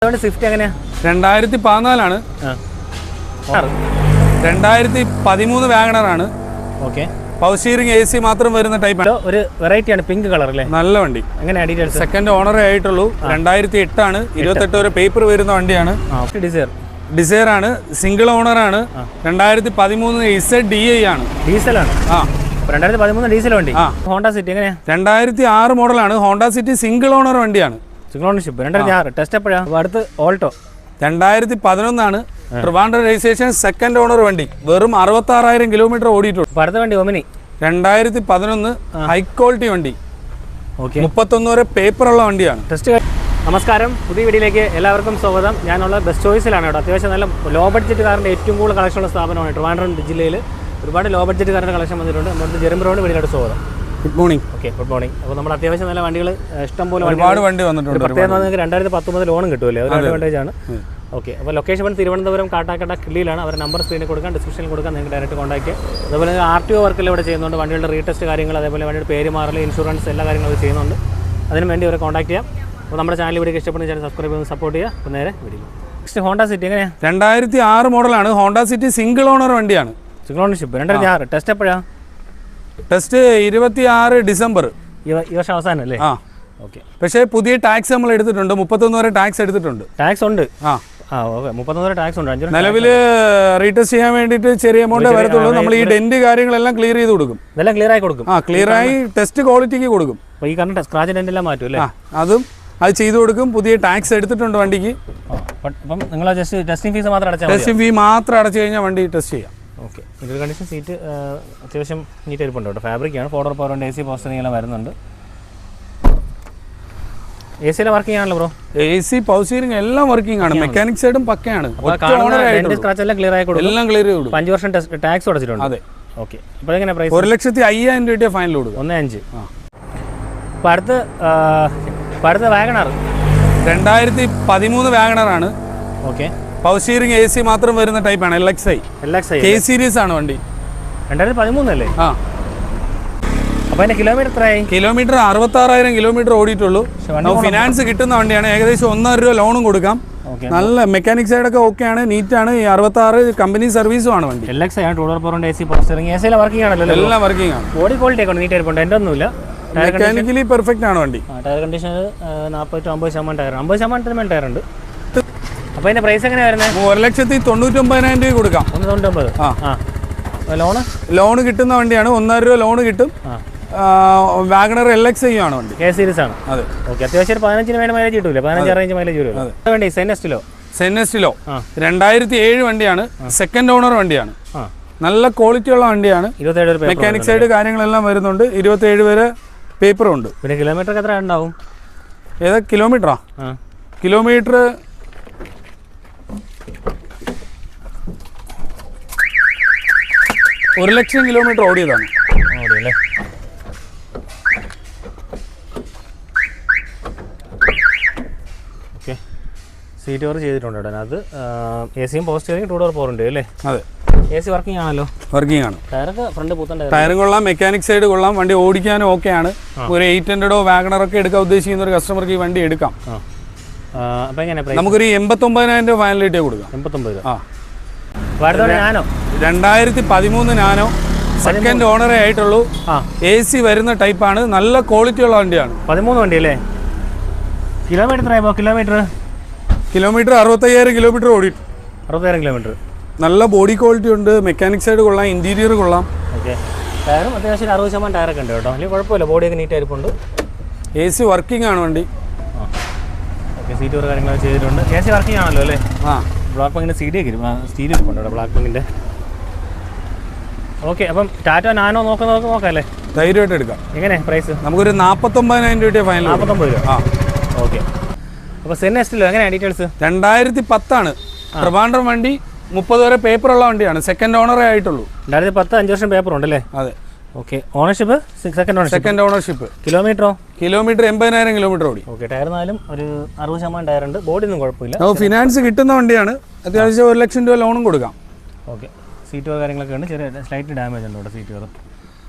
അതുകൊണ്ട് സ്വിഫ്റ്റ് എങ്ങനെയാ? 2014 2013 വാഗണറാണ്. ഓക്കെ, പവർ സ്റ്റിയറിംഗ് AC മാത്രം വരുന്ന ടൈപ്പാണ്. ഒരു വെറൈറ്റി ആണ്, പിങ്ക് കളർ അല്ലേ? നല്ല വണ്ടി. എങ്ങനെയാ ഡീറ്റെയിൽസ്? സെക്കൻഡ് ഓണറേ ആയിട്ടുള്ളൂ. 2008 ആണ്. 28 വരെ പേപ്പർ വരുന്ന വണ്ടിയാണ്. ഡിസയർ ആണ്, സിംഗിൾ ഓണറാണ്. 2013 ZDI ആണ്. ഡീസലാണ്. 2013 ഡീസൽ വണ്ടി. ഹോണ്ട സിറ്റി എങ്ങനെയാ? 2006 മോഡലാണ്. ഹോണ്ട സിറ്റി സിംഗിൾ ഓണർ വണ്ടിയാണ്. Single ownership. 2006 ടെസ്റ്റ് എപ്പോഴാണ്? അടുത്ത് ഓൾട്ടോ 2011 ആണ്. ട്രിവാൻഡ്രം രജിസ്ട്രേഷൻ, സെക്കൻഡ് ഓണർ വണ്ടി. വെറും 66,000 കിലോമീറ്റർ ഓടിയിട്ടുള്ളൂ. അടുത്ത വണ്ടി ഒമിനി 2011 ഹൈ ക്വാളിറ്റി വണ്ടി. 31 വരെ പേപ്പറുള്ള വണ്ടിയാണ്. ടെസ്റ്റ്. നമസ്കാരം, പുതിയ വീഡിയോയിലേക്ക് എല്ലാവർക്കും സ്വാഗതം. ഞാനുള്ള ബെസ്റ്റ് ചോയ്സിലാണ് കേട്ടോ. അത്യാവശ്യം നല്ല ലോ ബഡ്ജറ്റ് കാറിൻ്റെ ഏറ്റവും കൂടുതൽ കളക്ഷനുള്ള സ്ഥാപനമാണ് ട്രിവാൻഡ്രം ജില്ലയിൽ. ഒരുപാട് ലോ ബഡ്ജറ്റ് കാറിൻ്റെ കളക്ഷൻ വന്നിട്ടുണ്ട്. നമ്മുടെ ജെറിംബ്രോയുടെ വീഡിയോയുടെ സ്വാഗതം. Good morning. Okay, good morning. അപ്പോൾ നമ്മൾ അത്യാവശ്യം നല്ല വണ്ടികൾ ഇഷ്ടംപോലെ ഒരുപാട് വണ്ടി വന്നിട്ടുണ്ട്. പ്രത്യേകം നിങ്ങൾക്ക് 2019 ലോണും കിട്ടുമല്ലേ? ഒരു അഡ്വാൻറ്റേജ് ആണ്. ഓക്കെ, അപ്പോൾ ലൊക്കേഷൻ തിരുവനന്തപുരം കാട്ടാക്കട കിള്ളിയിലാണ്. അവരുടെ നമ്പർ സ്ക്രീനിൽ കൊടുക്കാം, ഡിസ്ക്രിപ്ഷനിൽ കൊടുക്കാം. നിങ്ങൾക്ക് ഡയറക്റ്റ് കോൺടാക്ട് ചെയ്യാം. അതുപോലെ RTO വർക്കെല്ലാം ഇവിടെ ചെയ്യുന്നുണ്ട്. വണ്ടികളുടെ റീടെസ്റ്റ് കാര്യങ്ങൾ, അതേപോലെ വണ്ടിയുടെ പേര് മാറൽ, ഇൻഷുറൻസ് എല്ലാ കാര്യങ്ങളും അവർ ചെയ്യുന്നുണ്ട്. അതിന് വേണ്ടി അവരെ കോൺടാക്ട് ചെയ്യാം. അപ്പോൾ നമ്മുടെ ചാനൽ വീഡിയോ ഇഷ്ടപ്പെടുന്ന ചാനൽ സബ്സ്ക്രൈബ് ചെയ്ത് സപ്പോർട്ട് ചെയ്യുക. അപ്പോൾ നേരെ വീഡിയോ. നെക്സ്റ്റ് ഹോണ്ട സിറ്റി എങ്ങനെയാണ്? 2006 മോഡലാണ്. ഹോണ്ട സിറ്റി സിംഗിൾ ഓണർ വണ്ടിയാണ്. Single ownership. 2006 ടെസ്റ്റ് എപ്പോഴാണ്? ടെസ്റ്റ് 26 ഡിസംബർ ഈ വർഷം അവസാനം അല്ലേ? ഓക്കെ. പക്ഷേ പുതിയ ടാക്സ് നമ്മൾ എടുത്തിട്ടുണ്ട്. 31 വരെ ടാക്സ് എടുത്തിട്ടുണ്ട്. ടാക്സ് ഉണ്ട്. ഓക്കെ, 31 വരെ ടാക്സ് ഉണ്ട്. നിലവിൽ റീടെസ്റ്റ് ചെയ്യാൻ വേണ്ടിയിട്ട് ചെറിയ എമൗണ്ട് വരത്തുള്ളൂ. നമ്മൾ ഈ ഡെന്റ് കാര്യങ്ങളെല്ലാം ക്ലിയർ ചെയ്ത് കൊടുക്കും. ഇതെല്ലാം ക്ലിയർ ആയി കൊടുക്കും. ക്ലിയർ ആയി ടെസ്റ്റ് ക്വാളിറ്റിക്ക് കൊടുക്കും. അപ്പോൾ ഈ കാരണം സ്ക്രാച്ച് ഡെന്റ് എല്ലാം മാറ്റും അല്ലേ? അത് ചെയ്തു കൊടുക്കും. പുതിയ ടാക്സ് എടുത്തിട്ടുണ്ട് വണ്ടിക്ക്. അപ്പം നിങ്ങൾ ജസ്റ്റ് ടെസ്റ്റിംഗ് ഫീസ് മാത്രം അടച്ചാൽ? ടെസ്റ്റിംഗ് ഫീ മാത്രം അടച്ചു കഴിഞ്ഞാൽ വണ്ടി ടെസ്റ്റ് ചെയ്യാം. ഓക്കെ. ഇതൊരു കണ്ടീഷൻ സീറ്റ് അത്യാവശ്യം നീറ്റ് ഇരിപ്പുണ്ട് കേട്ടോ. ഫാബ്രിക്കാണ്. 4 പവർ ഉണ്ട്. AC പോസ്റ്ററിംഗ് എല്ലാം വരുന്നുണ്ട്. AC വർക്കിംഗ് ആണല്ലോ ബ്രോ? AC പവർ സ്റ്റിയറിംഗ് എല്ലാം വർക്കിംഗ് ആണ്. മെക്കാനിക് സൈഡും പക്കയാണ്. സ്ക്രാച്ച് എല്ലാം ക്ലിയർ ആയി കൊടുക്കും. എല്ലാം ക്ലിയർ ചെയ്ത് കൊടുക്കും. 5 വർഷം ടാക്സ് അടച്ചിട്ടുണ്ട്. അതെ. ഓക്കെ. അപ്പോൾ എങ്ങനെ പ്രൈസ്? 1,05,000 രൂപ ഫൈനൽ കൊടുക്കും. 1.5. അപ്പോൾ അടുത്ത വാഗണർ 2013 വാഗണറാണ്. ഓക്കെ. പവർ സ്റ്റിയറിംഗ് AC മാത്രം വരുന്ന ടൈപ്പാണ്. LXI K സീരീസ് ആണ് വണ്ടി. 2013 അല്ലേ? അപ്പോൾ അതിന്റെ കിലോമീറ്റർ എത്രയായി? Kilometre 66,000 kilometre ഓടിയിട്ടുള്ളൂ. ഫിനാൻസ് കിട്ടുന്ന വണ്ടിയാണ്. ഏകദേശം 1.5 രൂപ ലോണും കൊടുക്കാം. നല്ല മെക്കാനിക് സൈഡൊക്കെ ഓക്കെയാണ്, നീറ്റാണ്. ഈ 66 കമ്പനി സർവീസും ആണ് വണ്ടി. LXI ആണ്. 2 പവർ ഉണ്ട്. AC പോസ്റ്ററിംഗ്. AC വർക്കിംഗ് ആണല്ലോ? എല്ലാം വർക്കിംഗ് ആണ്. ബോഡി ക്വാളിറ്റി ഒക്കെ നീറ്റ് ആയിട്ടുണ്ട്. എൻ്റെ ഒന്നുമില്ല. മെക്കാനിക്കലി പെർഫെക്റ്റ് ആണ് വണ്ടി. ടയർ കണ്ടീഷൻ 40-50% ടയർ, 50% മേൽ ടയർ ഉണ്ട്. അപ്പോൾ അതിന്റെ പ്രൈസ് എങ്ങനെയാണ് വരുന്നത്? 1,99,000 രൂപ കൊടുക്കാം. 199. ലോണ് കിട്ടുന്ന വണ്ടിയാണ്. 1.5 രൂപ ലോണ് കിട്ടും. വാഗണർ LXI ആണ് വണ്ടി. K സീരീസ് ആണ്. അതെ. ഓക്കെ. അത്യാവശ്യം 15 വേണം മൈലേജ് കിട്ടൂല? 15 റേഞ്ച് മൈലേജ് വരുമല്ലോ. വണ്ടി സെന്നസ്റ്റിലോ 2007 വണ്ടിയാണ്. സെക്കൻഡ് ഓണർ വണ്ടിയാണ്. നല്ല ക്വാളിറ്റി ഉള്ള വണ്ടിയാണ്. 27 മെക്കാനിക് സൈഡ് കാര്യങ്ങളെല്ലാം വരുന്നുണ്ട്. 27 വരെ പേപ്പറും ഉണ്ട്. പിന്നെ കിലോമീറ്റർ എത്ര ഉണ്ടാവും? ഏതാ കിലോമീറ്ററാ? കിലോമീറ്റർ 1,00,000 കിലോമീറ്റർ ഓടിയതാണ്. ഓടിയല്ലേ? ഓക്കെ. സീറ്റ് കവർ ചെയ്തിട്ടുണ്ട് അതിനകത്ത്. ACയും പവർ സ്റ്റിയറിംഗ് 2 ഡോർ പവർ ഉണ്ട് അല്ലേ? അതെ. AC വർക്കിംഗ് ആണല്ലോ? വർക്കിംഗ് ആണ്. ടയറൊക്കെ ഫ്രണ്ട് പുത്തൻ ടയറും കൊള്ളാം, മെക്കാനിക് സൈഡ് കൊള്ളാം. വണ്ടി ഓടിക്കാനും ഓക്കെയാണ്. ഒരു 800 വാഗണറൊക്കെ എടുക്കാൻ ഉദ്ദേശിക്കുന്ന ഒരു കസ്റ്റമർക്ക് ഈ വണ്ടി എടുക്കാം. അപ്പോൾ എങ്ങനെ നമുക്കൊരു 89,000 രൂപ ഫൈനലിറ്റി കൊടുക്കാം. 89. 2013 നാനോ സെക്കൻഡ് ഓണറേ ആയിട്ടുള്ളൂ. AC വരുന്ന ടൈപ്പാണ്. നല്ല ക്വാളിറ്റി ഉള്ള വണ്ടിയാണ്. 13 വണ്ടി അല്ലേ? കിലോമീറ്റർ 65,000 കിലോമീറ്റർ ഓടിയിട്ടു. 60,000 കിലോമീറ്റർ. നല്ല ബോഡി ക്വാളിറ്റി ഉണ്ട്. മെക്കാനിക് സൈഡ് കൊള്ളാം, ഇന്റീരിയർ കൊള്ളാം. ഓക്കെ. ടയറും അത്യാവശ്യം 60% ടയറൊക്കെ ഉണ്ട് കേട്ടോ. അല്ലെങ്കിൽ കുഴപ്പമില്ല, ബോഡിയൊക്കെ നീറ്റ് ആയിരിപ്പുണ്ട്. AC വർക്കിംഗ് ആണ് വണ്ടി. ഓക്കെ. സീറ്റ് കവർ കാര്യങ്ങളൊക്കെ ചെയ്തിട്ടുണ്ട്. AC വർക്കിംഗ് ആണല്ലോ അല്ലേ? ബ്ലാക്ക് പങ്കിൻ്റെ സ്റ്റീരിയോ ഇരിപ്പുണ്ട് ഇവിടെ, ബ്ലാക്ക് പങ്കിൻ്റെ. ഓക്കെ. അപ്പം ടാറ്റ നാനോ നോക്കാം അല്ലേ? ധൈര്യമായിട്ട് എടുക്കാം. എങ്ങനെ പ്രൈസ്? നമുക്കൊരു 49,000 രൂപ ഫൈനൽ. 49 രൂപ. ഓക്കെ. അപ്പോൾ സെന്നസ്റ്റിലോ എങ്ങനെയാണ് ഡീറ്റെയിൽസ്? 2010 ട്രിവാൻഡ്രം വണ്ടി. 30 വരെ പേപ്പറുള്ള വണ്ടിയാണ്. സെക്കൻഡ് ഓണറേ ആയിട്ടുള്ളൂ. 2010 5 വർഷം പേപ്പർ ഉണ്ടല്ലേ? അതെ. ഓക്കെ. Ownership second ownership. കിലോമീറ്ററോ? കിലോമീറ്റർ 80,000 കിലോമീറ്റർ ഓടി. ഓക്കെ. ടയറിനാലും ഒരു 60% ടയർ ഉണ്ട്. ബോഡി ഒന്നും കുഴപ്പമില്ല. ഫിനാൻസ് കിട്ടുന്ന വണ്ടിയാണ്. അത്യാവശ്യം 1,00,000 രൂപ ലോണും കൊടുക്കാം. ഓക്കെ. സീറ്റ് കാര്യങ്ങളൊക്കെ ഉണ്ട്. ചെറിയ സ്ലൈറ്റ് ഡാമേജ് ഉണ്ട് ഇവിടെ സീറ്റ് കവർ.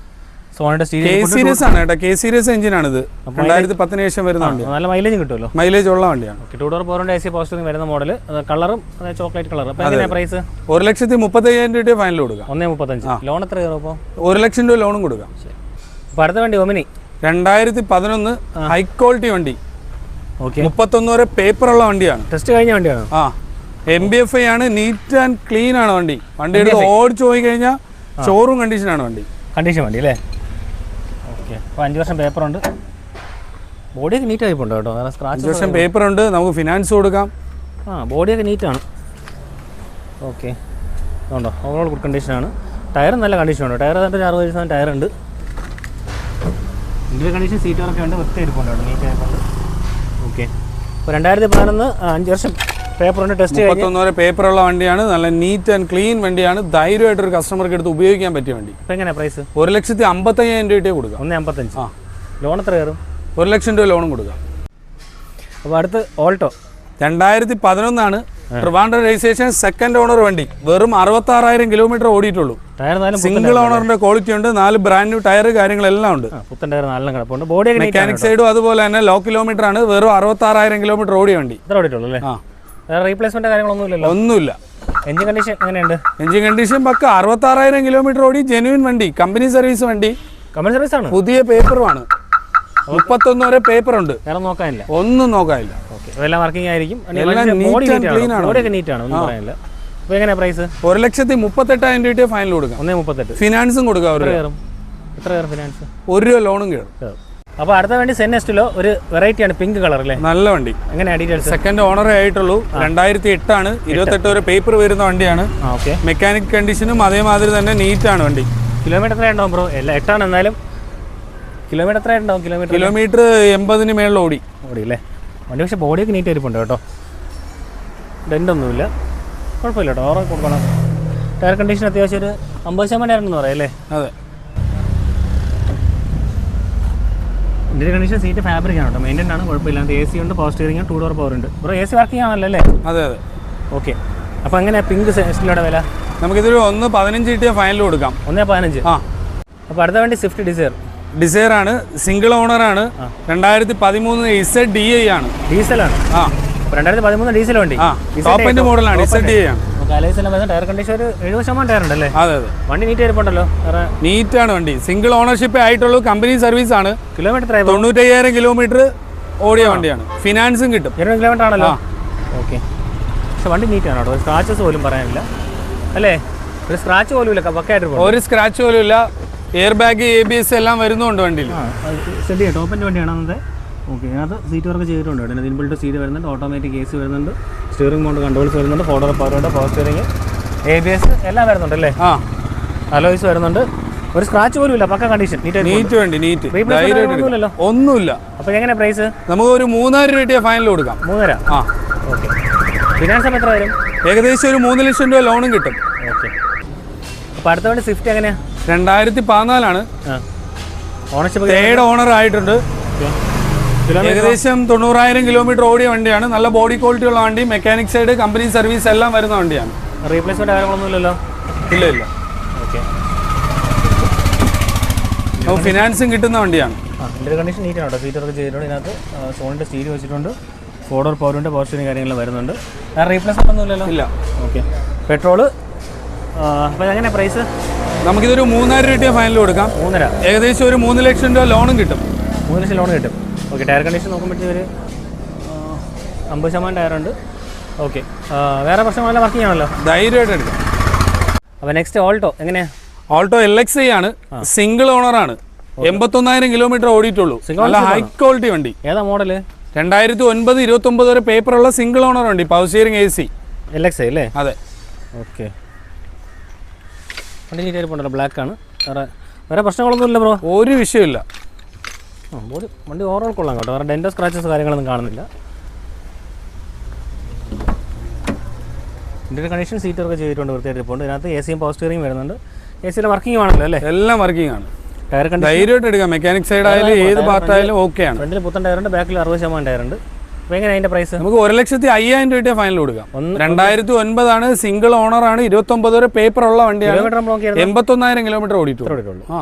സോണിയുടെ കെ സീരീസ് ആണ് കേട്ടോ, കെ സീരീസ് എഞ്ചിനാണിത്. 2010 ശേഷം വരുന്ന വണ്ടി, നല്ല മൈലേജ് കിട്ടുമല്ലോ, മൈലേജ് ഉള്ള വണ്ടിയാണ്. 2 ഡോർ പവറിന്റെ AC പവർ സ്റ്റിയറിംഗ് വരുന്ന മോഡൽ, കളറും ചോക്ലേറ്റ് കളർ. അപ്പോൾ എങ്ങനെയാണ് പ്രൈസ്? 1,35,000 രൂപ ഫൈനൽ കൊടുക്കാം. 1,35,000. ലോൺ എത്ര കയറും അപ്പോൾ? 1 ലക്ഷം രൂപ ലോണും കൊടുക്കാം. അപ്പോൾ അടുത്ത വണ്ടി ഒമിനി 2011 ഹൈ ക്വാളിറ്റി വണ്ടി. ഓക്കെ, 31 വരെ പേപ്പറുള്ള വണ്ടിയാണ്. ടെസ്റ്റ് കഴിഞ്ഞ വണ്ടിയാണ്. MBFI ആണ്, നീറ്റ് ആൻഡ് ക്ലീൻ ആണ് വണ്ടി. വണ്ടി എടുത്ത് ഓടിച്ചു പോയി കഴിഞ്ഞാൽ ഷോറൂം കണ്ടീഷനാണ് വണ്ടി. കണ്ടീഷൻ വണ്ടി അല്ലേ? ഓക്കെ, അപ്പോൾ 5 വർഷം പേപ്പറുണ്ട്. ബോഡിയൊക്കെ നീറ്റ് ആയിപ്പോണ്ട് കേട്ടോ, വേറെ 5 വർഷം പേപ്പറുണ്ട്, നമുക്ക് ഫിനാൻസ് കൊടുക്കാം. ബോഡിയൊക്കെ നീറ്റാണ്. ഓക്കെ, അതുകൊണ്ടോ ഓവറോൾ ഗുഡ് കണ്ടീഷനാണ്. ടയർ നല്ല കണ്ടീഷനുണ്ട്. ടയർ 60% ടയറുണ്ട്. ഇന്ത്യൻ കണ്ടീഷൻ സീറ്റുകളൊക്കെ ഉണ്ട്, വൃത്തിയായിട്ടുണ്ട് കേട്ടോ, നീറ്റ് ആയിട്ടുണ്ട്. ഓക്കെ, അപ്പോൾ 2011 5 വർഷം പേപ്പറുണ്ട്, ടെസ്റ്റ് 31 വരെ പേപ്പറുള്ള വണ്ടിയാണ്. നല്ല നീറ്റ് ആൻഡ് ക്ലീൻ വണ്ടിയാണ്. ധൈര്യമായിട്ട് ഒരു കസ്റ്റമർക്ക് എടുത്ത് ഉപയോഗിക്കാൻ പറ്റിയ വണ്ടി. അപ്പോൾ എങ്ങനെയാണ് പ്രൈസ്? 1,55,000 രൂപ കൊടുക്കാം. 1,55,000. ലോൺ എത്ര കയറും? 1 ലക്ഷം രൂപ ലോണും കൊടുക്കാം. അപ്പോൾ അടുത്ത് ഓൾട്ടോ 2011 ആണ്, ട്രിവാൻഡ്രം രജിസ്ട്രേഷൻ, സെക്കൻഡ് ഓണർ വണ്ടി. വെറും 66,000 കിലോമീറ്റർ ഓടിയിട്ടുള്ളൂ. സിംഗിൾ ഓണറിന്റെ ക്വാളിറ്റി ഉണ്ട്, 4 ബ്രാൻഡ് ന്യൂ ടയർ കാര്യങ്ങളെല്ലാം ഉണ്ട്. പുത്തൻ ടയർ നല്ല കിടപ്പുണ്ട്. ബോഡി മെക്കാനിക് സൈഡും അതുപോലെ തന്നെ ലോ കിലോമീറ്റർ ആണ്. വെറും 66,000 കിലോമീറ്റർ ഓടിയ വണ്ടി. ഇത്ര ഓടിയിട്ടുള്ളൂ അല്ലേ? വേറെ റീപ്ലേസ്മെന്റ് കാര്യങ്ങളൊന്നും ഇല്ലല്ലോ? ഒന്നുമില്ല. എഞ്ചിൻ കണ്ടീഷൻ എങ്ങനെയുണ്ട്? എഞ്ചിൻ കണ്ടീഷൻ പക്ക. 66,000 കിലോമീറ്റർ ഓടി, ജെന്യൂൻ വണ്ടി, കമ്പനി സർവീസ് വണ്ടി. കമ്പനി സർവീസ് ആണ്, പുതിയ പേപ്പറുമാണ്. 31 വരെ പേപ്പർ ഉണ്ട്, വേറെ നോക്കാനില്ല, ഒന്നും നോക്കാനില്ല. എല്ലാം വർക്കിംഗ് ആയിരിക്കും. ബോഡിയൊക്കെ നീറ്റാണ്, ഒന്നും പറയാനില്ല. അപ്പോൾ എങ്ങനെയാണ് പ്രൈസ്? 1,38,000 രൂപ ഫൈനൽ കൊടുക്കാം. 1,38,000. ഫിനാൻസും കൊടുക്കാം. എത്ര കയറും ഫിനാൻസ്? 1 രൂപ ലോണും കയറും. അപ്പോൾ അടുത്ത വണ്ടി സെന്നെസ്റ്റിലോ ഒരു വെറൈറ്റിയാണ്, പിങ്ക് കളർ അല്ലേ? നല്ല വണ്ടി. എങ്ങനെയാണ് ഡീറ്റെയിൽസ്? സെക്കൻഡ് ഓണറേ ആയിട്ടുള്ളൂ. 2008 ആണ്, 28 വരെ പേപ്പർ വരുന്ന വണ്ടിയാണ്. ഓക്കെ, മെക്കാനിക് കണ്ടീഷനും അതേമാതിരി തന്നെ നീറ്റാണ് വണ്ടി. കിലോമീറ്റർ എത്ര ഉണ്ടാവും ബ്രോ? എല്ലാം 8 ആണ്, എന്നാലും കിലോമീറ്റർ എത്ര ഉണ്ടാവും? കിലോമീറ്റർ 80-ന് മേളിൽ ഓടി അല്ലേ വണ്ടി? പക്ഷേ ബോഡിയൊക്കെ നീറ്റ് ആയിരിപ്പുണ്ട് കേട്ടോ, ഡെൻ്റൊന്നുമില്ല, കുഴപ്പമില്ല കേട്ടോ. ഓറോ കൊടുക്കണം. ടയർ കണ്ടീഷൻ അത്യാവശ്യം ഒരു 50% ടയർ എന്ന് പറയാം അല്ലേ? അതെ. ഇന്ത്യൻ കണ്ടീഷൻ സീറ്റ് ഫാബ്രിക് ആണ് കേട്ടോ, മെയിൻ്റെൻ ആണ്, കുഴപ്പമില്ല. AC ഉണ്ട്, പവർ സ്റ്റിയറിംഗ്, 2 ഡോർ പവർ ഉണ്ട്. ബ്രോ AC വർക്ക് ചെയ്യാണല്ലോ അല്ലേ? അതെ അതെ. ഓക്കെ, അപ്പോൾ എങ്ങനെയാണ് പിങ്ക് സെസ്റ്റിലൂടെ വില? നമുക്കിതൊരു 1,15 കിട്ടിയ ഫൈനൽ കൊടുക്കാം. 1,15. അപ്പോൾ അടുത്ത വണ്ടി സ്വിഫ്റ്റ് ഡിസയർ ആണ്, സിംഗിൾ ഓണർ ആണ്. 2013 ZDI ആണ്, ഡീസലാണ്. 2013 ഡീസൽ വണ്ടി, ടോപ്പ് എൻഡ് മോഡലാണ്, ZDI ആണ്. ടയർ കണ്ടീഷൻ ഒരു 70% ടയർ ഉണ്ടല്ലേ? അതെ അതെ. വണ്ടി നീറ്റ് ആയിരിപ്പുണ്ടല്ലോ, നീറ്റാണ് വണ്ടി. സിംഗിൾ ഓണർഷിപ്പ് ആയിട്ടുള്ളൂ, കമ്പനി സർവീസ് ആണ്. കിലോമീറ്റർ 95,000 കിലോമീറ്റർ ഓടിയ വണ്ടിയാണ്. ഫിനാൻസും കിട്ടും. 20 കിലോമീറ്റർ ആണല്ലോ. ഓക്കെ, പക്ഷെ വണ്ടി നീറ്റാണ് കേട്ടോ, സ്ക്രാച്ചസ് പോലും പറയാനില്ല അല്ലേ? ഒരു സ്ക്രാച്ച് പോലും ഇല്ല, പക്കയായിട്ട് ഒരു സ്ക്രാച്ച് പോലും ഇല്ല. എയർ ബാഗ്, ABS എല്ലാം വരുന്നുണ്ട് വണ്ടിയിൽ. ടോപ്പിൻ്റെ വണ്ടിയാണ് അന്നത്തെ. ഓക്കെ, അത് സീറ്റ് വർക്ക് ചെയ്തിട്ടുണ്ട്. അതിന് ഇൻബിൽറ്റ് സീറ്റ് വരുന്നുണ്ട്, ഓട്ടോമാറ്റിക് AC വരുന്നുണ്ട്, സ്റ്റിയറിംഗ് മൗണ്ട് കൺട്രോൾസ് വരുന്നുണ്ട്, 4 ഡോർ പവർ ഉണ്ട്, പവർ സ്റ്റിയറിംഗ്, ABS എല്ലാം വരുന്നുണ്ട് അല്ലേ? അലോയ്സ് വരുന്നുണ്ട്. ഒരു സ്ക്രാച്ച് പോലും ഇല്ല, പക്ക കണ്ടീഷൻ, നീറ്റ് വണ്ടി, നീറ്റ്, ഒന്നുമില്ല. അപ്പോൾ എങ്ങനെ പ്രൈസ്? നമുക്ക് ഒരു 3,000 രൂപ ഫൈനൽ കൊടുക്കാം. 3,000. ഓക്കെ, ഫിനാൻസ് എത്ര വരും? ഏകദേശം ഒരു 3 ലക്ഷം രൂപ ലോണും കിട്ടും. ഓക്കെ, അപ്പോൾ അടുത്ത വണ്ടി സ്വിഫ്റ്റ് എങ്ങനെയാണ്? 2014 ആണ്, ഓണർഷിപ്പ് തേർഡ് ഓണർ ആയിട്ടുണ്ട്. ഏകദേശം 90,000 കിലോമീറ്റർ ഓടിയ വണ്ടിയാണ്. നല്ല ബോഡി ക്വാളിറ്റി ഉള്ള വണ്ടി, മെക്കാനിക് സൈഡ്, കമ്പനി സർവീസ് എല്ലാം വരുന്ന വണ്ടിയാണ്. റീപ്ലേസ്മെന്റ് കാര്യങ്ങളൊന്നും ഇല്ലല്ലോ? ഇല്ല ഇല്ല. ഓക്കെ, ഫിനാൻസും കിട്ടുന്ന വണ്ടിയാണ്. ഇതിൻ്റെ കണ്ടീഷൻ നീറ്റാണ് കേട്ടോ, സീറ്റ് വർക്ക് ചെയ്തിട്ടുണ്ട്. ഇതിനകത്ത് സോണിൻ്റെ സ്റ്റീരിയോ വെച്ചിട്ടുണ്ട്, 4 ഡോർ പവറിൻ്റെ പവർ സ്റ്റിയറിംഗ് കാര്യങ്ങൾ വരുന്നുണ്ട്. വേറെ റീപ്ലേസ്മെന്റ് ഒന്നും ഇല്ലല്ലോ? ഇല്ല. Okay, petrol. അപ്പോൾ എങ്ങനെ പ്രൈസ്? നമുക്കിതൊരു 3,000 രൂപ ഫൈനൽ കൊടുക്കാം. 3,000. ഏകദേശം ഒരു 3 ലക്ഷം രൂപ ലോണും കിട്ടും. 3 ലക്ഷം ലോൺ കിട്ടും. ഓക്കെ, ടയർ കണ്ടീഷൻ നോക്കുമ്പോഴത്തേക്ക് ഒരു 50% ടയറുണ്ട്. ഓക്കെ, വേറെ പ്രശ്നങ്ങളെല്ലാം വർക്ക് ചെയ്യാണല്ലോ, ധൈര്യമായിട്ട് എടുക്കാം. അപ്പോൾ നെക്സ്റ്റ് ഓൾട്ടോ എങ്ങനെയാണ്? ഓൾട്ടോ LXI ആണ്, സിംഗിൾ ഓണർ ആണ്. 81,000 കിലോമീറ്റർ ഓടിയിട്ടുള്ളൂ. നല്ല ഹൈ ക്വാളിറ്റി വണ്ടി. ഏതാ മോഡൽ? 2009, 29 വരെ പേപ്പറുള്ള സിംഗിൾ ഓണർ വണ്ടി, പവർ സ്റ്റിയറിംഗ്, AC. LXI അല്ലേ? അതെ. ഓക്കെ, വണ്ടി നീറ്റ് ആയിട്ടുണ്ടല്ലോ, ബ്ലാക്ക് ആണ്. വേറെ പ്രശ്നങ്ങളൊന്നും ഇല്ല ബ്രോ? ഒരു വിഷയമില്ല. വണ്ടി ഓവറോൾ കൊള്ളാം കേട്ടോ, വേറെ ഡെൻറ്റോ സ്ക്രാച്ചസ് കാര്യങ്ങളൊന്നും കാണുന്നില്ല. ഇതിൻ്റെ കണ്ടീഷൻ സീറ്റ് വർക്ക് ചെയ്തിട്ടുണ്ട്, വൃത്തിയായിട്ട് ഇപ്പോൾ. ഇതിനകത്ത് AC പവർ സ്റ്റിയറിംഗ് വരുന്നുണ്ട്. AC വർക്കിംഗ് ആണല്ലോ അല്ലേ? എല്ലാം വർക്കിംഗ് ആണ്. ടയർ കണ്ടീഷൻ ധൈര്യമായിട്ട് എടുക്കാം, മെക്കാനിക് സൈഡ് ആയാലും ഏത് പാർട്ടായാലും ഓക്കെയാണ്. ഫ്രണ്ടിൽ പുത്തൻ ടയറുണ്ട്, ബാക്കിൽ 60% ടയറുണ്ട്. അപ്പോൾ എങ്ങനെ അതിൻ്റെ പ്രൈസ്? നമുക്ക് 1,05,000 രൂപ ഫൈനൽ കൊടുക്കാം. 2009 ആണ്, സിംഗിൾ ഓണർ ആണ്, 29 വരെ പേപ്പർ ഉള്ള വണ്ടിയാണ്. 81,000 കിലോമീറ്റർ ഓടിയിട്ടുള്ളൂ.